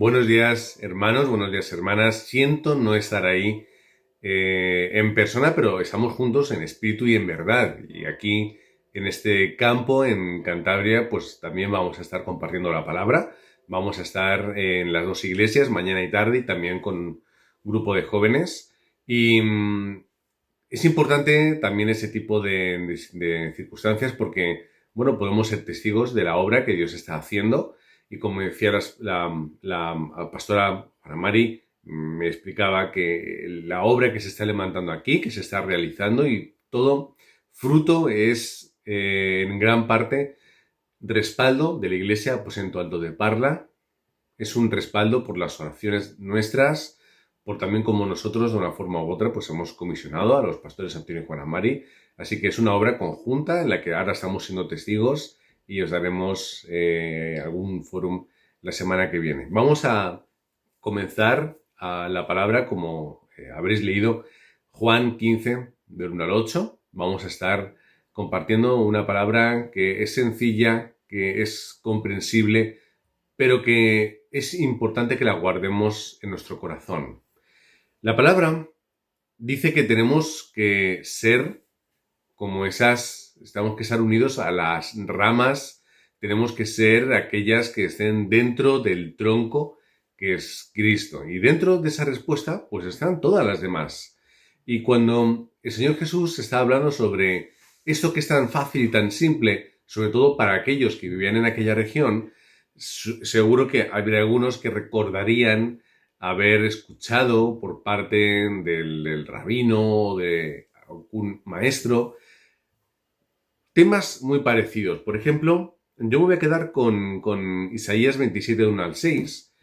Buenos días, hermanos, buenos días, hermanas. Siento no estar ahí en persona, pero estamos juntos en espíritu y en verdad. Y aquí, en este campo, en Cantabria, pues también vamos a estar compartiendo la palabra. Vamos a estar en las dos iglesias, mañana y tarde, y también con un grupo de jóvenes. Y es importante también ese tipo de circunstancias porque, bueno, podemos ser testigos de la obra que Dios está haciendo. Y como decía la pastora Mari, me explicaba que la obra que se está levantando aquí, que se está realizando y todo fruto es en gran parte respaldo de la Iglesia Aposento Alto de Parla. Es un respaldo por las oraciones nuestras, por también como nosotros de una forma u otra pues hemos comisionado a los pastores Antonio y Juana Mari. Así que es una obra conjunta en la que ahora estamos siendo testigos y os daremos algún fórum la semana que viene. Vamos a comenzar a la palabra como habréis leído Juan 15 del 1 al 8. Vamos a estar compartiendo una palabra que es sencilla, que es comprensible, pero que es importante que la guardemos en nuestro corazón. La palabra dice que tenemos que ser como tenemos que estar unidos a las ramas, tenemos que ser aquellas que estén dentro del tronco que es Cristo. Y dentro de esa respuesta, pues están todas las demás. Y cuando el Señor Jesús está hablando sobre esto que es tan fácil y tan simple, sobre todo para aquellos que vivían en aquella región, seguro que habría algunos que recordarían haber escuchado por parte del rabino o de algún maestro temas muy parecidos. Por ejemplo, yo me voy a quedar con Isaías 27, 1 al 6,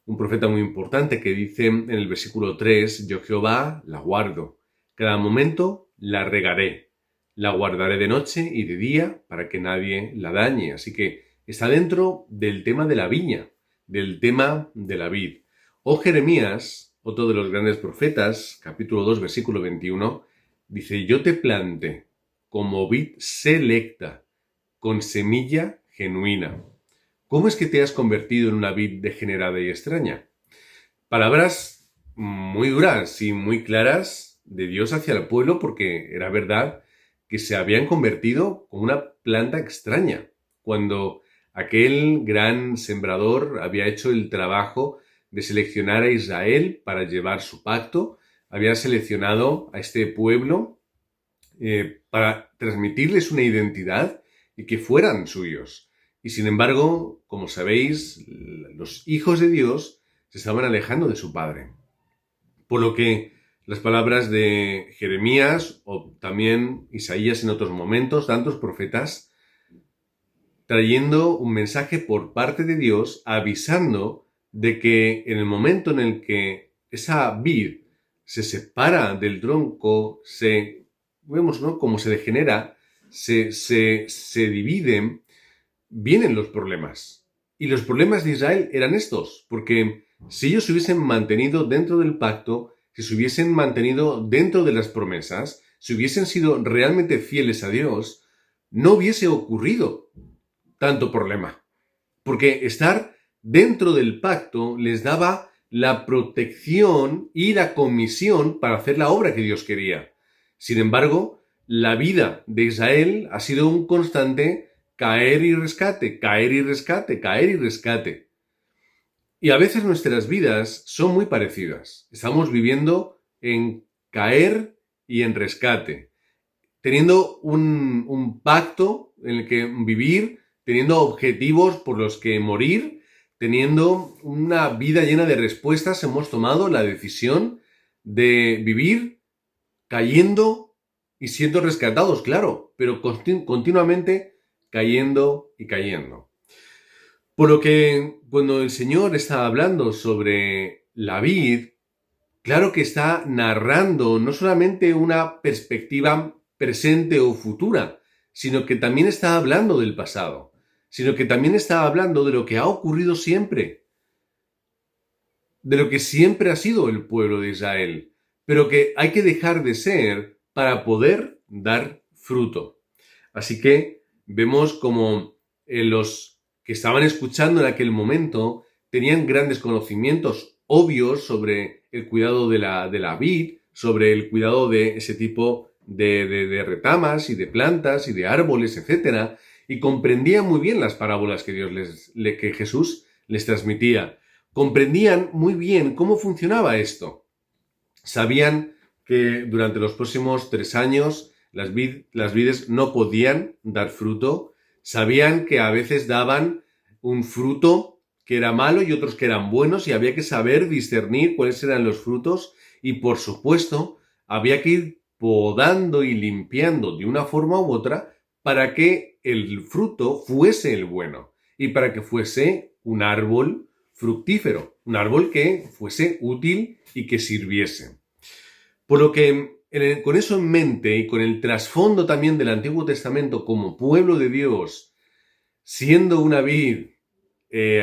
un profeta muy importante que dice en el versículo 3, yo Jehová la guardo, cada momento la regaré, la guardaré de noche y de día para que nadie la dañe. Así que está dentro del tema de la viña, del tema de la vid. O Jeremías, otro de los grandes profetas, capítulo 2, versículo 21, dice, yo te planté como vid selecta, con semilla genuina. ¿Cómo es que te has convertido en una vid degenerada y extraña? Palabras muy duras y muy claras de Dios hacia el pueblo, porque era verdad que se habían convertido en una planta extraña, cuando aquel gran sembrador había hecho el trabajo de seleccionar a Israel para llevar su pacto, había seleccionado a este pueblo para transmitirles una identidad y que fueran suyos. Y sin embargo, como sabéis, los hijos de Dios se estaban alejando de su Padre. Por lo que las palabras de Jeremías o también Isaías en otros momentos, tantos profetas, trayendo un mensaje por parte de Dios avisando de que en el momento en el que esa vid se separa del tronco, vemos, ¿no?, cómo se degenera, se dividen, vienen los problemas. Y los problemas de Israel eran estos, porque si ellos se hubiesen mantenido dentro del pacto, si se hubiesen mantenido dentro de las promesas, si hubiesen sido realmente fieles a Dios, no hubiese ocurrido tanto problema. Porque estar dentro del pacto les daba la protección y la comisión para hacer la obra que Dios quería. Sin embargo, la vida de Israel ha sido un constante caer y rescate, caer y rescate, caer y rescate. Y a veces nuestras vidas son muy parecidas. Estamos viviendo en caer y en rescate, teniendo un pacto en el que vivir, teniendo objetivos por los que morir, teniendo una vida llena de respuestas. Hemos tomado la decisión de vivir cayendo y siendo rescatados, claro, pero continuamente cayendo y cayendo. Por lo que cuando el Señor está hablando sobre la vid, claro que está narrando no solamente una perspectiva presente o futura, sino que también está hablando del pasado, sino que también está hablando de lo que ha ocurrido siempre, de lo que siempre ha sido el pueblo de Israel, pero que hay que dejar de ser para poder dar fruto. Así que vemos como los que estaban escuchando en aquel momento tenían grandes conocimientos obvios sobre el cuidado de la vid, sobre el cuidado de ese tipo de retamas y de plantas y de árboles, etc. Y comprendían muy bien las parábolas que que Jesús les transmitía. Comprendían muy bien cómo funcionaba esto. Sabían que durante los próximos 3 años las vides no podían dar fruto. Sabían que a veces daban un fruto que era malo y otros que eran buenos, y había que saber discernir cuáles eran los frutos, y por supuesto había que ir podando y limpiando de una forma u otra para que el fruto fuese el bueno y para que fuese un árbol fructífero, un árbol que fuese útil y que sirviese. Por lo que, con eso en mente y con el trasfondo también del Antiguo Testamento como pueblo de Dios, siendo una vid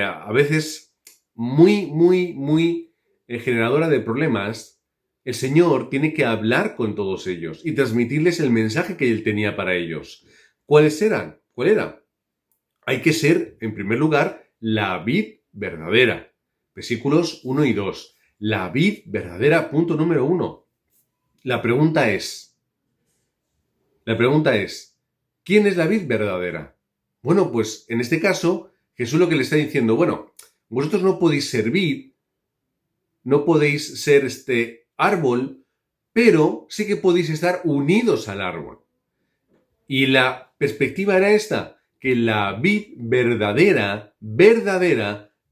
a veces muy generadora de problemas, el Señor tiene que hablar con todos ellos y transmitirles el mensaje que Él tenía para ellos. ¿Cuáles eran? ¿Cuál era? Hay que ser, en primer lugar, la vid verdadera. Versículos 1 y 2. La vid verdadera, punto número 1. La pregunta es, ¿quién es la vid verdadera? Bueno, pues en este caso, Jesús lo que le está diciendo, bueno, vosotros no podéis ser vid, no podéis ser este árbol, pero sí que podéis estar unidos al árbol. Y la perspectiva era esta, que la vid verdadera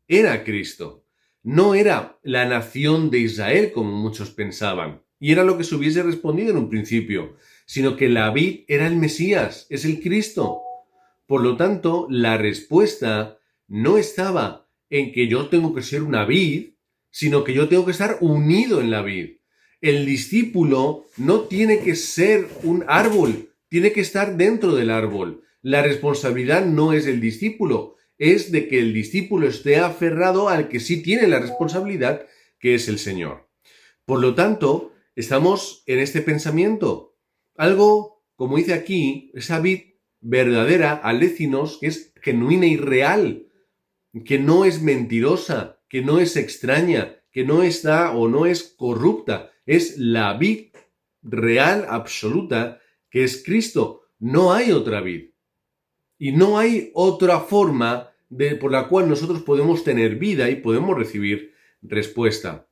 era Cristo. No era la nación de Israel como muchos pensaban. Y era lo que se hubiese respondido en un principio, sino que la vid era el Mesías, es el Cristo. Por lo tanto, la respuesta no estaba en que yo tengo que ser una vid, sino que yo tengo que estar unido en la vid. El discípulo no tiene que ser un árbol, tiene que estar dentro del árbol. La responsabilidad no es del discípulo, es de que el discípulo esté aferrado al que sí tiene la responsabilidad, que es el Señor. Por lo tanto, estamos en este pensamiento. Algo, como dice aquí, esa vid verdadera, alécinos, que es genuina y real, que no es mentirosa, que no es extraña, que no está o no es corrupta. Es la vid real, absoluta, que es Cristo. No hay otra vid. Y no hay otra forma por la cual nosotros podemos tener vida y podemos recibir respuesta.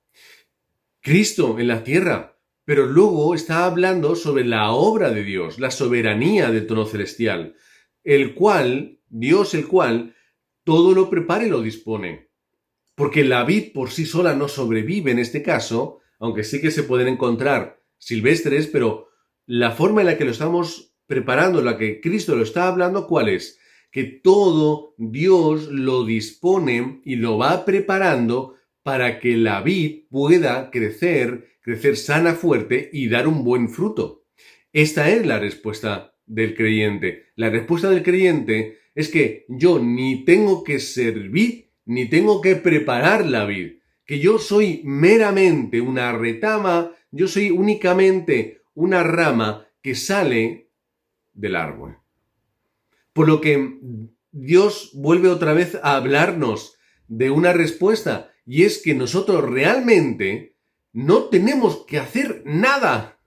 Cristo en la tierra, pero luego está hablando sobre la obra de Dios, la soberanía del trono celestial, Dios el cual todo lo prepara y lo dispone. Porque la vid por sí sola no sobrevive en este caso, aunque sí que se pueden encontrar silvestres, pero la forma en la que lo estamos preparando, en la que Cristo lo está hablando, ¿cuál es? Que todo Dios lo dispone y lo va preparando para que la vid pueda crecer sana, fuerte y dar un buen fruto. Esta es la respuesta del creyente. La respuesta del creyente es que yo ni tengo que servir ni tengo que preparar la vid, que yo soy meramente una retama, yo soy únicamente una rama que sale del árbol. Por lo que Dios vuelve otra vez a hablarnos de una respuesta, y es que nosotros realmente no tenemos que hacer nada.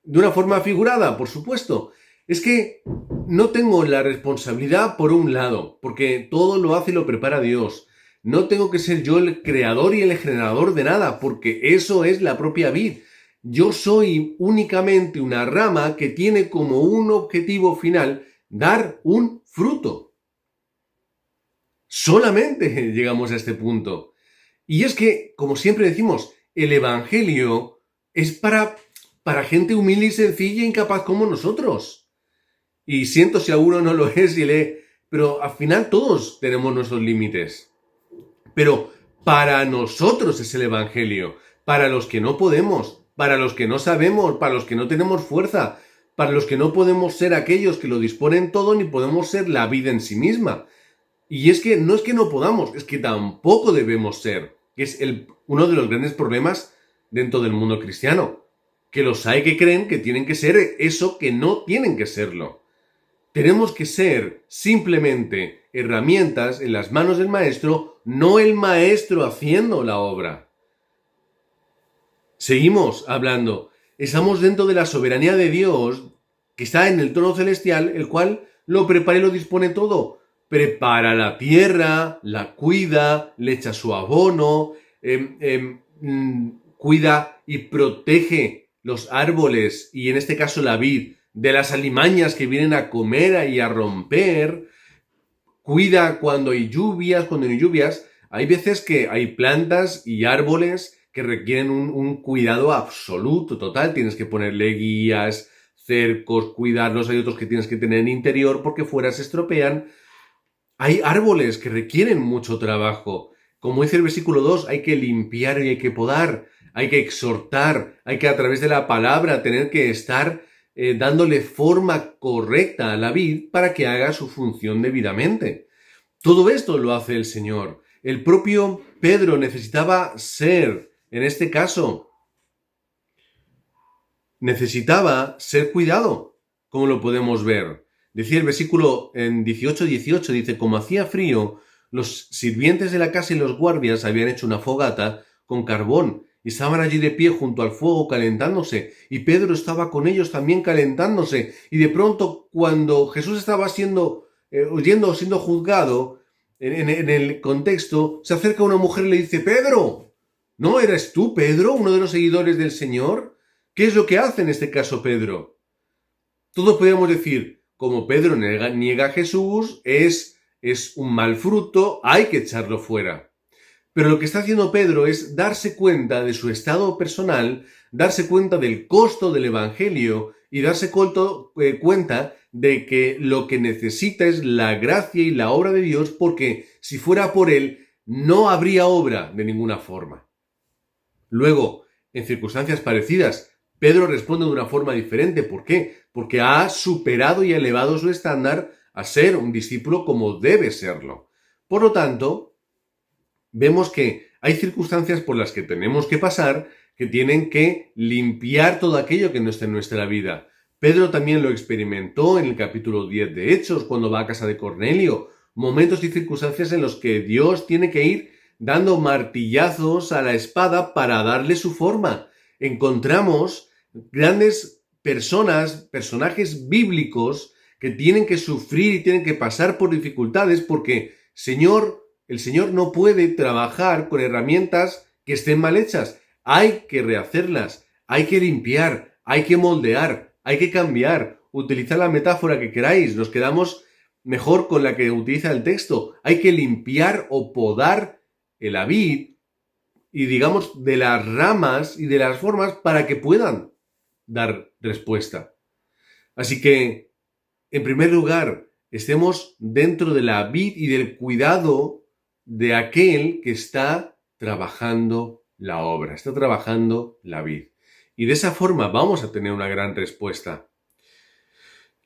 De una forma figurada, por supuesto. Es que no tengo la responsabilidad por un lado, porque todo lo hace y lo prepara Dios. No tengo que ser yo el creador y el generador de nada, porque eso es la propia vid. Yo soy únicamente una rama que tiene como un objetivo final dar un fruto. Solamente llegamos a este punto. Y es que, como siempre decimos, el Evangelio es para gente humilde y sencilla e incapaz como nosotros. Y siento si alguno no lo es y lee, pero al final todos tenemos nuestros límites. Pero para nosotros es el Evangelio, para los que no podemos, para los que no sabemos, para los que no tenemos fuerza, para los que no podemos ser aquellos que lo disponen todo, ni podemos ser la vida en sí misma. Y es que no podamos, es que tampoco debemos ser, que es uno de los grandes problemas dentro del mundo cristiano, que los hay que creen que tienen que ser eso que no tienen que serlo. Tenemos que ser simplemente herramientas en las manos del maestro, no el maestro haciendo la obra. Seguimos hablando. Estamos dentro de la soberanía de Dios, que está en el trono celestial, el cual lo prepara y lo dispone todo. Prepara la tierra, la cuida, le echa su abono, cuida y protege los árboles, y en este caso la vid, de las alimañas que vienen a comer y a romper. Cuida cuando hay lluvias, cuando no hay lluvias. Hay veces que hay plantas y árboles que requieren un cuidado absoluto, total. Tienes que ponerle guías, cercos, cuidarlos. Hay otros que tienes que tener en interior porque fuera se estropean. Hay árboles que requieren mucho trabajo. Como dice el versículo 2, hay que limpiar y hay que podar, hay que exhortar, hay que a través de la palabra tener que estar dándole forma correcta a la vid para que haga su función debidamente. Todo esto lo hace el Señor. El propio Pedro necesitaba ser, en este caso, necesitaba ser cuidado, como lo podemos ver. Decía el versículo en 18, dice, como hacía frío, los sirvientes de la casa y los guardias habían hecho una fogata con carbón y estaban allí de pie junto al fuego calentándose, y Pedro estaba con ellos también calentándose, y de pronto cuando Jesús estaba siendo juzgado, en el contexto, se acerca una mujer y le dice, Pedro, ¿no eres tú, Pedro, uno de los seguidores del Señor? ¿Qué es lo que hace en este caso Pedro? Todos podríamos decir, como Pedro niega a Jesús, es un mal fruto, hay que echarlo fuera. Pero lo que está haciendo Pedro es darse cuenta de su estado personal, darse cuenta del costo del Evangelio y darse cuenta de que lo que necesita es la gracia y la obra de Dios, porque si fuera por él, no habría obra de ninguna forma. Luego, en circunstancias parecidas, Pedro responde de una forma diferente. ¿Por qué? Porque ha superado y elevado su estándar a ser un discípulo como debe serlo. Por lo tanto, vemos que hay circunstancias por las que tenemos que pasar, que tienen que limpiar todo aquello que no está en nuestra vida. Pedro también lo experimentó en el capítulo 10 de Hechos, cuando va a casa de Cornelio. Momentos y circunstancias en los que Dios tiene que ir dando martillazos a la espada para darle su forma. Encontramos grandes personajes bíblicos que tienen que sufrir y tienen que pasar por dificultades porque el Señor no puede trabajar con herramientas que estén mal hechas. Hay que rehacerlas, hay que limpiar, hay que moldear, hay que cambiar. Utilizad la metáfora que queráis, nos quedamos mejor con la que utiliza el texto. Hay que limpiar o podar la vid y digamos de las ramas y de las formas para que puedan dar respuesta. Así que, en primer lugar, estemos dentro de la vid y del cuidado de aquel que está trabajando la obra, está trabajando la vid. Y de esa forma vamos a tener una gran respuesta.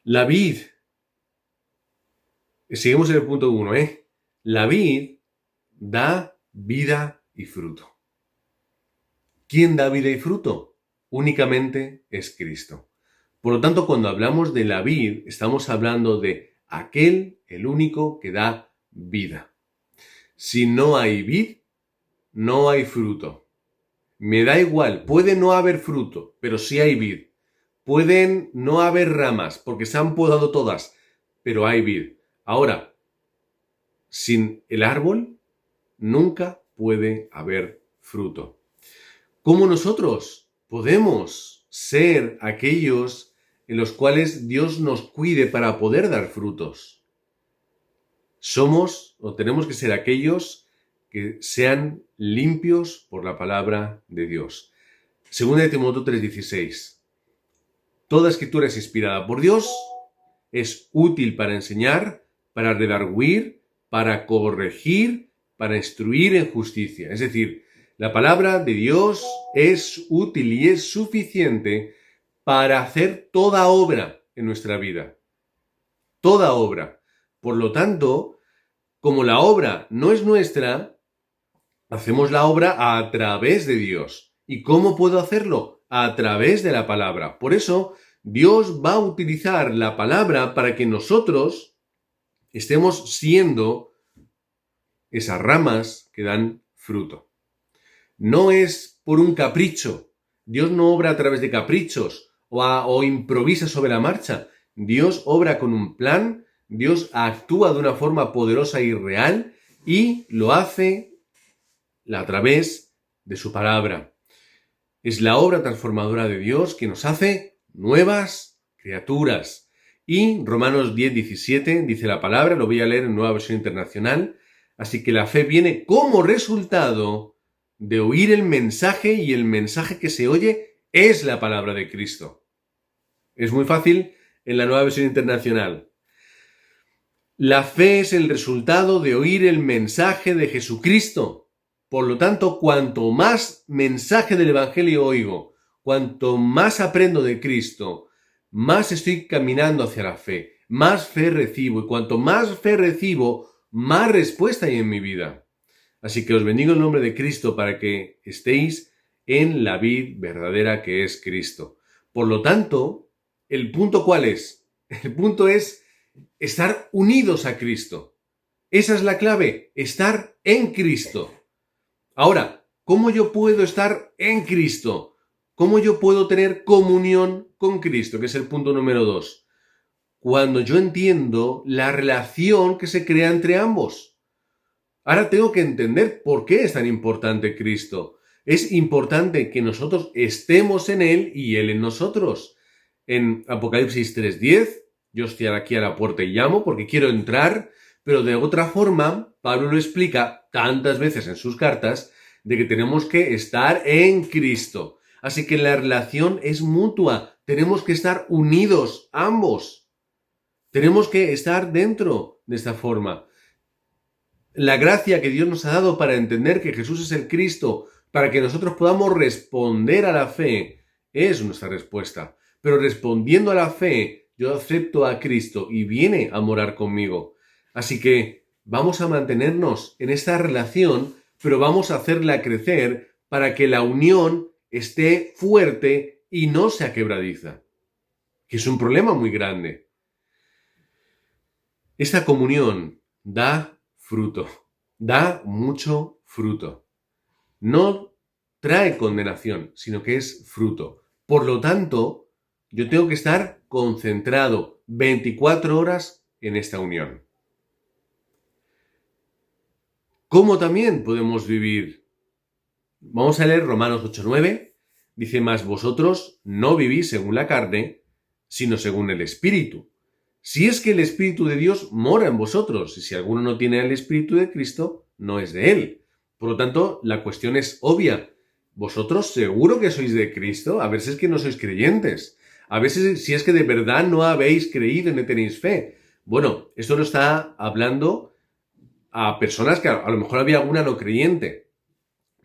La vid, seguimos en el punto 1, La vid da vida y fruto. ¿Quién da vida y fruto? Únicamente es Cristo. Por lo tanto, cuando hablamos de la vid, estamos hablando de aquel, el único que da vida. Si no hay vid, no hay fruto. Me da igual, puede no haber fruto, pero sí hay vid. Pueden no haber ramas, porque se han podado todas, pero hay vid. Ahora, sin el árbol, nunca puede haber fruto. ¿Cómo nosotros podemos ser aquellos en los cuales Dios nos cuide para poder dar frutos? Somos o tenemos que ser aquellos que sean limpios por la palabra de Dios. 2 de Timoteo 3:16. Toda escritura es inspirada por Dios, es útil para enseñar, para redarguir, para corregir, para instruir en justicia. Es decir, la palabra de Dios es útil y es suficiente para hacer toda obra en nuestra vida. Toda obra. Por lo tanto, como la obra no es nuestra, hacemos la obra a través de Dios. ¿Y cómo puedo hacerlo? A través de la palabra. Por eso Dios va a utilizar la palabra para que nosotros estemos siendo esas ramas que dan fruto. No es por un capricho. Dios no obra a través de caprichos o improvisa sobre la marcha. Dios obra con un plan, Dios actúa de una forma poderosa y real y lo hace a través de su palabra. Es la obra transformadora de Dios que nos hace nuevas criaturas. Y Romanos 10:17 dice la palabra, lo voy a leer en Nueva Versión Internacional, así que la fe viene como resultado de oír el mensaje y el mensaje que se oye es la palabra de Cristo. Es muy fácil en la Nueva Versión Internacional. La fe es el resultado de oír el mensaje de Jesucristo. Por lo tanto, cuanto más mensaje del Evangelio oigo, cuanto más aprendo de Cristo, más estoy caminando hacia la fe, más fe recibo. Y cuanto más fe recibo, más respuesta hay en mi vida. Así que os bendigo en el nombre de Cristo para que estéis en la vid verdadera que es Cristo. Por lo tanto, ¿el punto cuál es? El punto es estar unidos a Cristo. Esa es la clave, estar en Cristo. Ahora, ¿cómo yo puedo estar en Cristo? ¿Cómo yo puedo tener comunión con Cristo? Que es el punto número 2. Cuando yo entiendo la relación que se crea entre ambos. Ahora tengo que entender por qué es tan importante Cristo. Es importante que nosotros estemos en Él y Él en nosotros. En Apocalipsis 3:10, yo estoy aquí a la puerta y llamo porque quiero entrar, pero de otra forma, Pablo lo explica tantas veces en sus cartas, de que tenemos que estar en Cristo. Así que la relación es mutua. Tenemos que estar unidos ambos. Tenemos que estar dentro de esta forma. La gracia que Dios nos ha dado para entender que Jesús es el Cristo, para que nosotros podamos responder a la fe, es nuestra respuesta. Pero respondiendo a la fe, yo acepto a Cristo y viene a morar conmigo. Así que vamos a mantenernos en esta relación, pero vamos a hacerla crecer para que la unión esté fuerte y no sea quebradiza, que es un problema muy grande. Esta comunión da fruto, da mucho fruto. No trae condenación, sino que es fruto. Por lo tanto, yo tengo que estar concentrado 24 horas en esta unión. ¿Cómo también podemos vivir? Vamos a leer Romanos 8:9. Dice, mas vosotros no vivís según la carne, sino según el Espíritu. Si es que el Espíritu de Dios mora en vosotros, y si alguno no tiene el Espíritu de Cristo, no es de él. Por lo tanto, la cuestión es obvia. ¿Vosotros seguro que sois de Cristo? A ver si es que no sois creyentes. A ver si es que de verdad no habéis creído y no tenéis fe. Bueno, esto lo está hablando a personas que a lo mejor había alguna no creyente.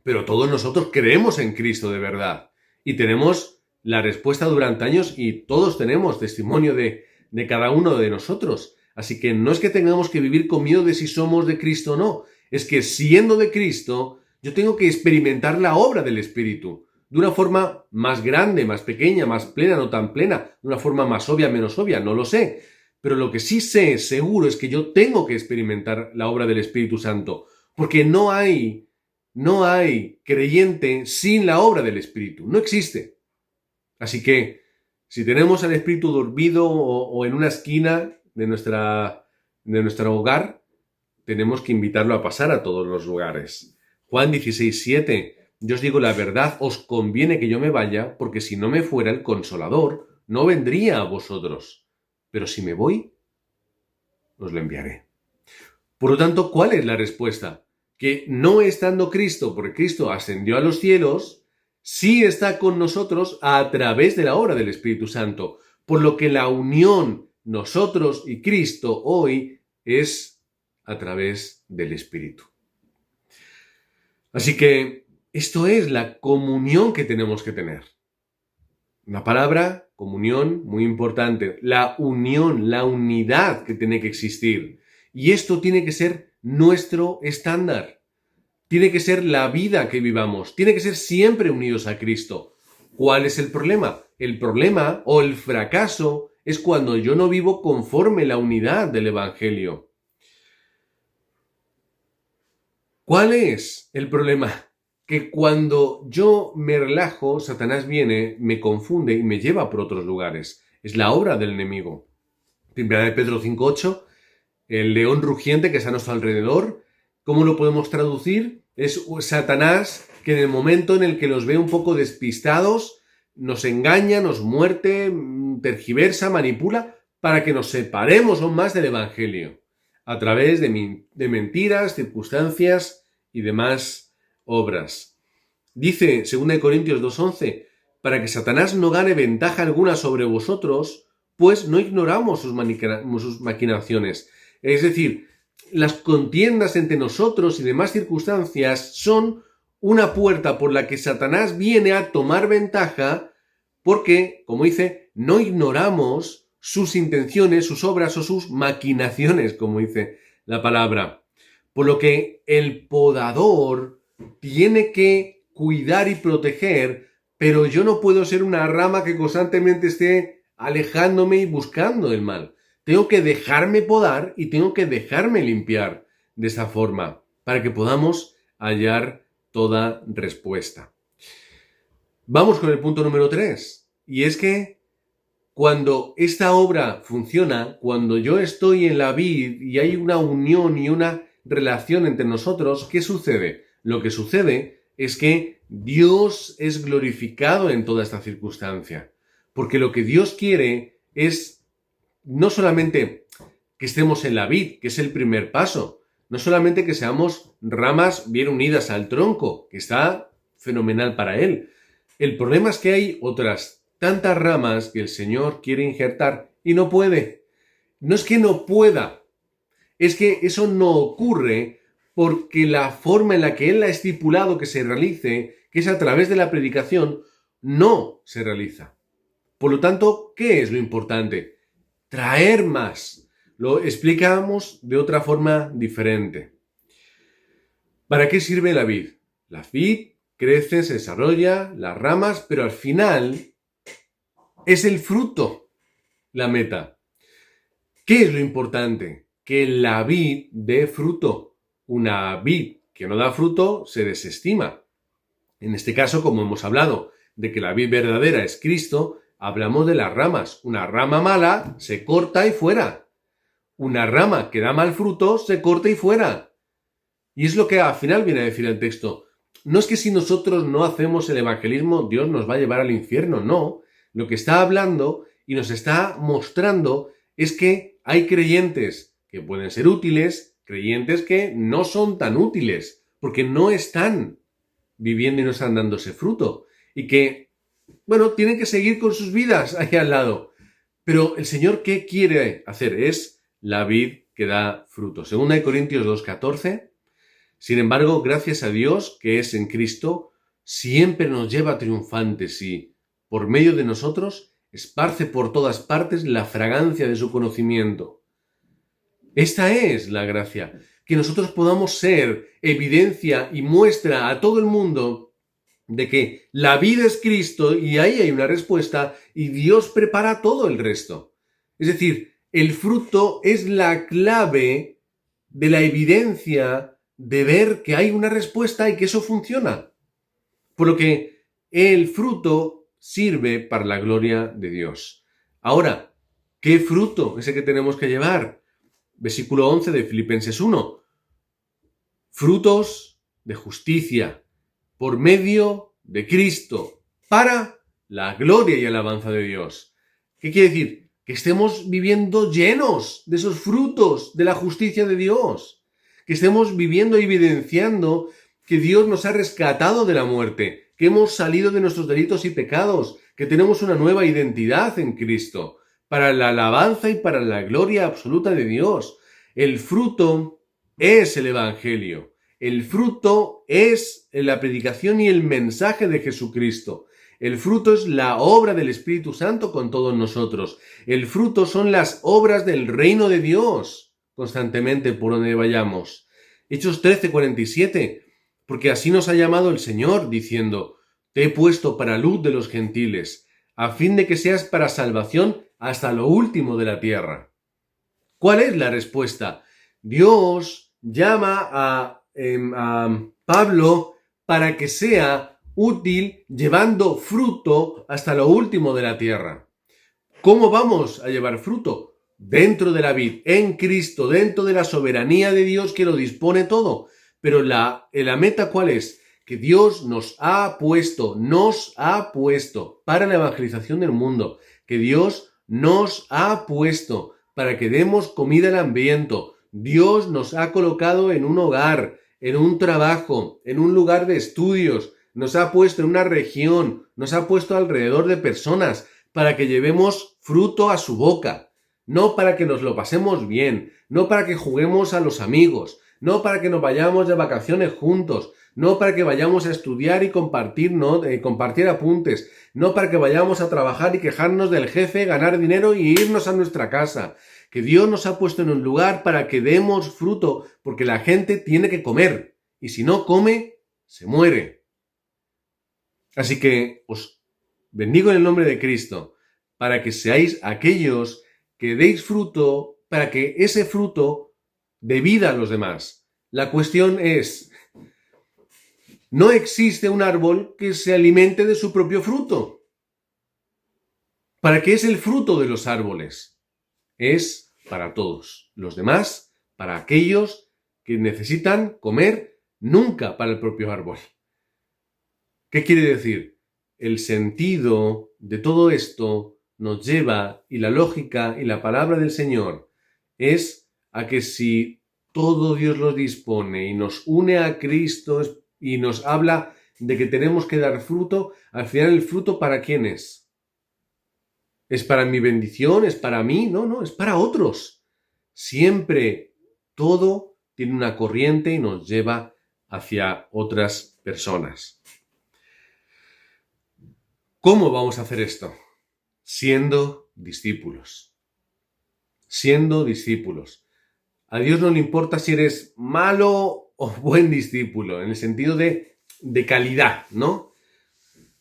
Pero todos nosotros creemos en Cristo de verdad. Y tenemos la respuesta durante años y todos tenemos testimonio de cada uno de nosotros. Así que no es que tengamos que vivir con miedo de si somos de Cristo o no. Es que siendo de Cristo, yo tengo que experimentar la obra del Espíritu. De una forma más grande, más pequeña, más plena, no tan plena. De una forma más obvia, menos obvia, no lo sé. Pero lo que sí sé seguro es que yo tengo que experimentar la obra del Espíritu Santo. Porque no hay creyente sin la obra del Espíritu. No existe. Así que, si tenemos al Espíritu dormido o en una esquina de nuestro hogar, tenemos que invitarlo a pasar a todos los lugares. Juan 16:7. Yo os digo la verdad, os conviene que yo me vaya, porque si no me fuera el Consolador, no vendría a vosotros. Pero si me voy, os lo enviaré. Por lo tanto, ¿cuál es la respuesta? Que no estando Cristo, porque Cristo ascendió a los cielos, sí está con nosotros a través de la obra del Espíritu Santo. Por lo que la unión nosotros y Cristo hoy es a través del Espíritu. Así que esto es la comunión que tenemos que tener. Una palabra, comunión, muy importante. La unión, la unidad que tiene que existir. Y esto tiene que ser nuestro estándar. Tiene que ser la vida que vivamos. Tiene que ser siempre unidos a Cristo. ¿Cuál es el problema? El problema o el fracaso es cuando yo no vivo conforme la unidad del Evangelio. ¿Cuál es el problema? Que cuando yo me relajo, Satanás viene, me confunde y me lleva por otros lugares. Es la obra del enemigo. Primera de Pedro 5:8, el león rugiente que está a nuestro alrededor. ¿Cómo lo podemos traducir? Es Satanás que en el momento en el que los ve un poco despistados, nos engaña, nos muerte, tergiversa, manipula, para que nos separemos aún más del Evangelio, a través de mentiras, circunstancias y demás obras. Dice 2 Corintios 2:11, para que Satanás no gane ventaja alguna sobre vosotros, pues no ignoramos sus maquinaciones. Es decir, las contiendas entre nosotros y demás circunstancias son una puerta por la que Satanás viene a tomar ventaja porque, como dice, no ignoramos sus intenciones, sus obras o sus maquinaciones, como dice la palabra. Por lo que el podador tiene que cuidar y proteger, pero yo no puedo ser una rama que constantemente esté alejándome y buscando el mal. Tengo que dejarme podar y tengo que dejarme limpiar de esta forma para que podamos hallar toda respuesta. Vamos con el punto número 3. Y es que cuando esta obra funciona, cuando yo estoy en la vid y hay una unión y una relación entre nosotros, ¿qué sucede? Lo que sucede es que Dios es glorificado en toda esta circunstancia. Porque lo que Dios quiere es no solamente que estemos en la vid, que es el primer paso, no solamente que seamos ramas bien unidas al tronco, que está fenomenal para él. El problema es que hay otras tantas ramas que el Señor quiere injertar y no puede. No es que no pueda, es que eso no ocurre porque la forma en la que Él ha estipulado que se realice, que es a través de la predicación, no se realiza. Por lo tanto, ¿qué es lo importante? Traer más. Lo explicamos de otra forma diferente. ¿Para qué sirve la vid? La vid crece, se desarrolla, las ramas, pero al final es el fruto la meta. ¿Qué es lo importante? Que la vid dé fruto. Una vid que no da fruto se desestima. En este caso, como hemos hablado de que la vid verdadera es Cristo, hablamos de las ramas. Una rama mala se corta y fuera. Una rama que da mal fruto se corta y fuera. Y es lo que al final viene a decir el texto. No es que si nosotros no hacemos el evangelismo, Dios nos va a llevar al infierno, no. Lo que está hablando y nos está mostrando es que hay creyentes que pueden ser útiles, creyentes que no son tan útiles, porque no están viviendo y no están dándose fruto. Y que, bueno, tienen que seguir con sus vidas ahí al lado. Pero el Señor, ¿qué quiere hacer? Es la vid que da fruto. 2 Corintios 2:14. Sin embargo, gracias a Dios, que es en Cristo, siempre nos lleva triunfantes y, por medio de nosotros, esparce por todas partes la fragancia de su conocimiento. Esta es la gracia, que nosotros podamos ser evidencia y muestra a todo el mundo de que la vida es Cristo y ahí hay una respuesta y Dios prepara todo el resto. Es decir, el fruto es la clave de la evidencia de ver que hay una respuesta y que eso funciona. Por lo que el fruto sirve para la gloria de Dios. Ahora, ¿qué fruto es el que tenemos que llevar? Versículo 11 de Filipenses 1. Frutos de justicia por medio de Cristo para la gloria y alabanza de Dios. ¿Qué quiere decir? Que estemos viviendo llenos de esos frutos de la justicia de Dios. Que estemos viviendo y evidenciando que Dios nos ha rescatado de la muerte, que hemos salido de nuestros delitos y pecados, que tenemos una nueva identidad en Cristo, para la alabanza y para la gloria absoluta de Dios. El fruto es el Evangelio. El fruto es la predicación y el mensaje de Jesucristo. El fruto es la obra del Espíritu Santo con todos nosotros. El fruto son las obras del reino de Dios constantemente por donde vayamos. Hechos 13:47, porque así nos ha llamado el Señor, diciendo, Te he puesto para luz de los gentiles, a fin de que seas para salvación hasta lo último de la tierra. ¿Cuál es la respuesta? Dios llama a Pablo para que sea útil llevando fruto hasta lo último de la tierra. ¿Cómo vamos a llevar fruto? Dentro de la vid, en Cristo, dentro de la soberanía de Dios que lo dispone todo. Pero la meta, ¿cuál es? Que Dios nos ha puesto para la evangelización del mundo. Que Dios nos ha puesto para que demos comida al hambriento. Dios nos ha colocado en un hogar, en un trabajo, en un lugar de estudios. Nos ha puesto en una región, nos ha puesto alrededor de personas para que llevemos fruto a su boca, no para que nos lo pasemos bien, no para que juguemos a los amigos, no para que nos vayamos de vacaciones juntos, no para que vayamos a estudiar y compartir apuntes, no para que vayamos a trabajar y quejarnos del jefe, ganar dinero y irnos a nuestra casa. Que Dios nos ha puesto en un lugar para que demos fruto, porque la gente tiene que comer, y si no come, se muere. Así que os bendigo en el nombre de Cristo, para que seáis aquellos que deis fruto, para que ese fruto dé vida a los demás. La cuestión es, no existe un árbol que se alimente de su propio fruto. ¿Para qué es el fruto de los árboles? Es para todos. Los demás, para aquellos que necesitan comer, nunca para el propio árbol. ¿Qué quiere decir? El sentido de todo esto nos lleva, y la lógica y la palabra del Señor es a que si todo Dios lo dispone y nos une a Cristo y nos habla de que tenemos que dar fruto, al final el fruto ¿para quién es? ¿Es para mi bendición? ¿Es para mí? No, es para otros. Siempre todo tiene una corriente y nos lleva hacia otras personas. ¿Cómo vamos a hacer esto? Siendo discípulos. Siendo discípulos. A Dios no le importa si eres malo o buen discípulo, en el sentido de calidad, ¿no?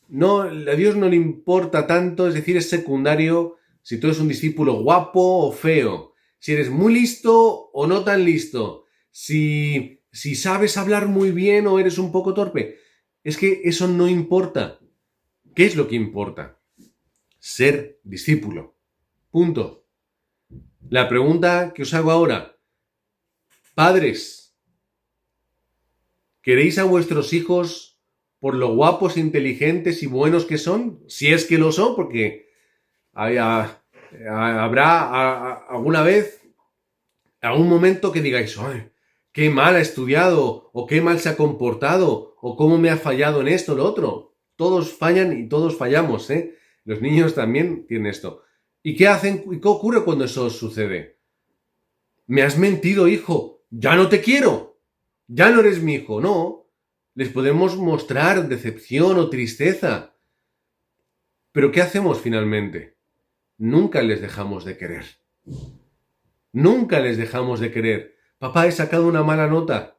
No, a Dios no le importa tanto, es decir, es secundario si tú eres un discípulo guapo o feo, si eres muy listo o no tan listo, si sabes hablar muy bien o eres un poco torpe. Es que eso no importa. ¿Qué es lo que importa? Ser discípulo. Punto. La pregunta que os hago ahora. Padres, ¿queréis a vuestros hijos por lo guapos, inteligentes y buenos que son? Si es que lo son, porque habrá alguna vez, algún momento que digáis, ¡ay, qué mal ha estudiado! O qué mal se ha comportado, o cómo me ha fallado en esto o lo otro. Todos fallan y todos fallamos, ¿eh? Los niños también tienen esto. ¿Y qué hacen? ¿Y qué ocurre cuando eso sucede? Me has mentido, hijo. Ya no te quiero. Ya no eres mi hijo. No. Les podemos mostrar decepción o tristeza. Pero ¿qué hacemos finalmente? Nunca les dejamos de querer. Nunca les dejamos de querer. Papá, he sacado una mala nota.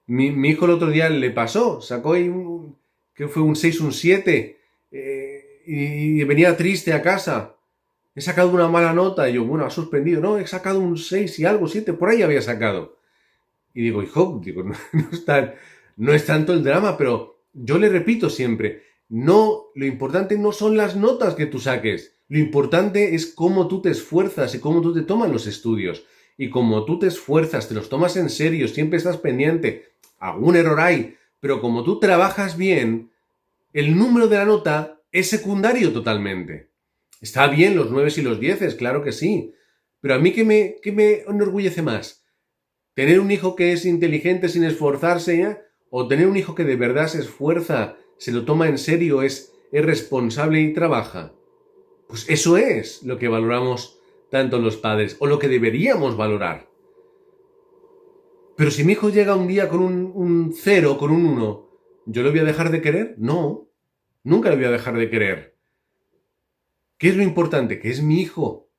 Mi hijo el otro día le pasó. Sacó ahí que fue un 6, un 7, y venía triste a casa. He sacado una mala nota. Y yo, bueno, ha suspendido. No, he sacado un 6 y algo, 7, por ahí había sacado. Y digo, hijo, no es tanto el drama, pero yo le repito siempre, no, lo importante no son las notas que tú saques. Lo importante es cómo tú te esfuerzas y cómo tú te tomas los estudios. Y como tú te esfuerzas, te los tomas en serio, siempre estás pendiente. Algún error hay, pero como tú trabajas bien, el número de la nota es secundario totalmente. Está bien los 9 y los 10, claro que sí. Pero a mí, ¿qué me enorgullece más? ¿Tener un hijo que es inteligente sin esforzarse, ¿ya? ¿O tener un hijo que de verdad se esfuerza, se lo toma en serio, es responsable y trabaja? Pues eso es lo que valoramos tanto los padres, o lo que deberíamos valorar. Pero si mi hijo llega un día con un 0, con un 1, ¿yo lo voy a dejar de querer? No, nunca lo voy a dejar de querer. ¿Qué es lo importante? Que es mi hijo.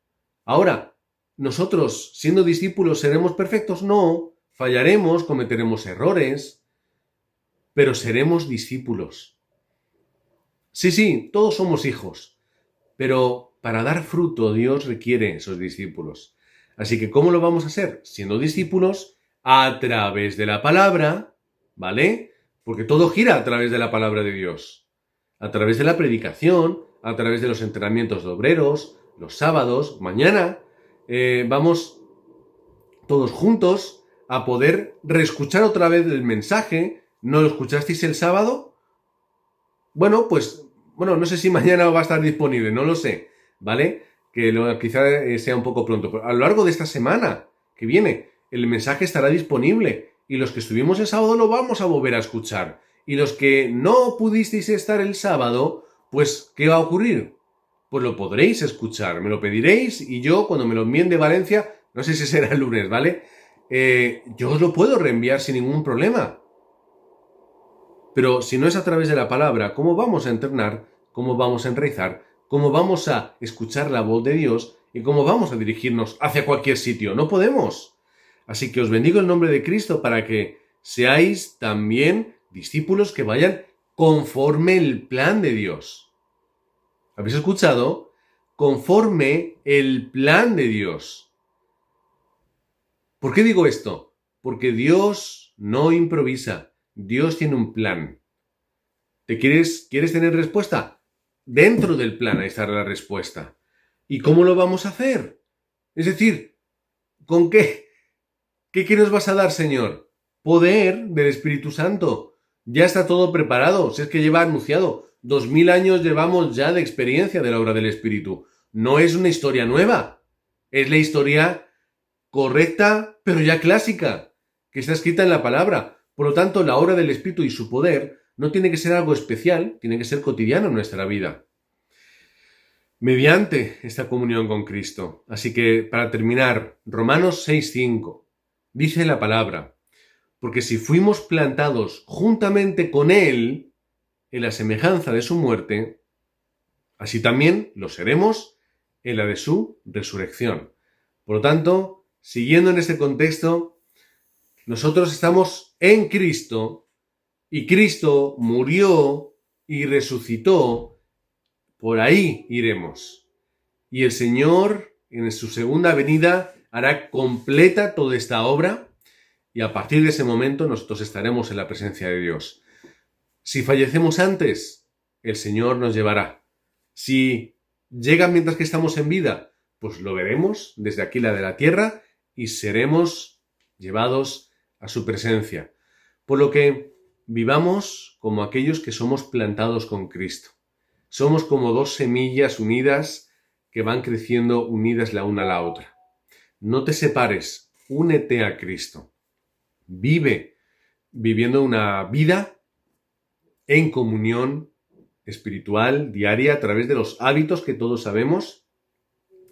Ahora, ¿nosotros, siendo discípulos, seremos perfectos? No, fallaremos, cometeremos errores, pero seremos discípulos. Sí, todos somos hijos, pero para dar fruto Dios requiere esos discípulos. Así que ¿cómo lo vamos a hacer? Siendo discípulos a través de la palabra, ¿vale? Porque todo gira a través de la palabra de Dios. A través de la predicación, a través de los entrenamientos de obreros, los sábados, mañana, vamos todos juntos a poder reescuchar otra vez el mensaje. ¿No lo escuchasteis el sábado? Bueno, no sé si mañana va a estar disponible, no lo sé, ¿vale? Quizá sea un poco pronto. Pero a lo largo de esta semana que viene, el mensaje estará disponible. Y los que estuvimos el sábado lo vamos a volver a escuchar. Y los que no pudisteis estar el sábado, pues, ¿qué va a ocurrir? Pues lo podréis escuchar, me lo pediréis y yo, cuando me lo envíen de Valencia, no sé si será el lunes, ¿vale? Yo os lo puedo reenviar sin ningún problema. Pero si no es a través de la palabra, ¿cómo vamos a entrenar? ¿Cómo vamos a enraizar? ¿Cómo vamos a escuchar la voz de Dios? ¿Y cómo vamos a dirigirnos hacia cualquier sitio? No podemos. Así que os bendigo en nombre de Cristo para que seáis también discípulos que vayan conforme el plan de Dios. ¿Habéis escuchado? Conforme el plan de Dios. ¿Por qué digo esto? Porque Dios no improvisa. Dios tiene un plan. ¿Quieres tener respuesta? Dentro del plan ahí está la respuesta. ¿Y cómo lo vamos a hacer? Es decir, ¿con qué? ¿Qué nos vas a dar, Señor? Poder del Espíritu Santo. Ya está todo preparado. Si es que lleva anunciado. 2000 años llevamos ya de experiencia de la obra del Espíritu. No es una historia nueva. Es la historia correcta, pero ya clásica, que está escrita en la palabra. Por lo tanto, la obra del Espíritu y su poder no tiene que ser algo especial, tiene que ser cotidiano en nuestra vida, mediante esta comunión con Cristo. Así que, para terminar, Romanos 6:5, dice la palabra, porque si fuimos plantados juntamente con Él en la semejanza de su muerte, así también lo seremos en la de su resurrección. Por lo tanto, siguiendo en este contexto, nosotros estamos en Cristo y Cristo murió y resucitó. Por ahí iremos. Y el Señor, en su segunda venida, hará completa toda esta obra y a partir de ese momento nosotros estaremos en la presencia de Dios. Si fallecemos antes, el Señor nos llevará. Si llega mientras que estamos en vida, pues lo veremos desde aquí la de la tierra y seremos llevados a su presencia. Por lo que vivamos como aquellos que somos plantados con Cristo. Somos como dos semillas unidas que van creciendo unidas la una a la otra. No te separes, únete a Cristo. Vive viviendo una vida en comunión espiritual diaria a través de los hábitos que todos sabemos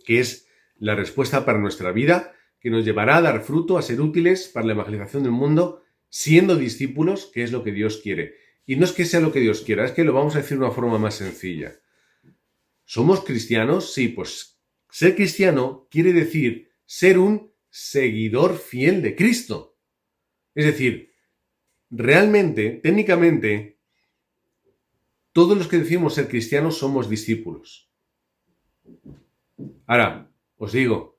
que es la respuesta para nuestra vida, que nos llevará a dar fruto, a ser útiles para la evangelización del mundo, siendo discípulos, que es lo que Dios quiere. Y no es que sea lo que Dios quiera, es que lo vamos a decir de una forma más sencilla. ¿Somos cristianos? Sí, pues ser cristiano quiere decir ser un seguidor fiel de Cristo. Es decir, realmente, técnicamente, todos los que decimos ser cristianos somos discípulos. Ahora, os digo,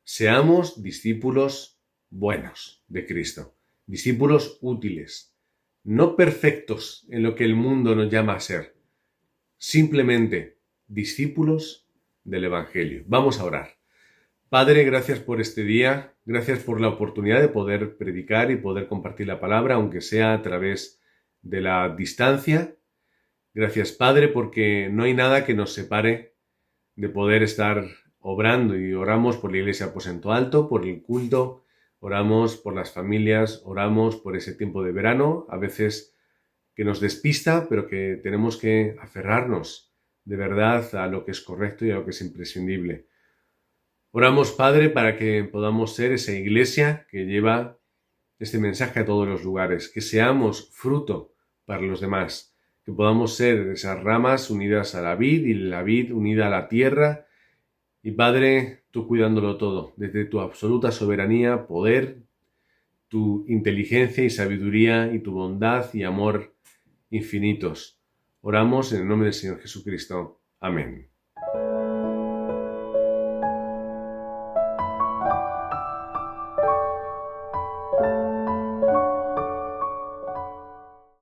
seamos discípulos buenos de Cristo, discípulos útiles, no perfectos en lo que el mundo nos llama a ser, simplemente discípulos del Evangelio. Vamos a orar. Padre, gracias por este día, gracias por la oportunidad de poder predicar y poder compartir la palabra, aunque sea a través de la distancia. Gracias, Padre, porque no hay nada que nos separe de poder estar obrando y oramos por la Iglesia Aposento Alto, por el culto, oramos por las familias, oramos por ese tiempo de verano, a veces que nos despista, pero que tenemos que aferrarnos de verdad a lo que es correcto y a lo que es imprescindible. Oramos, Padre, para que podamos ser esa iglesia que lleva este mensaje a todos los lugares, que seamos fruto para los demás, que podamos ser esas ramas unidas a la vid y la vid unida a la tierra. Y Padre, tú cuidándolo todo, desde tu absoluta soberanía, poder, tu inteligencia y sabiduría y tu bondad y amor infinitos. Oramos en el nombre del Señor Jesucristo. Amén.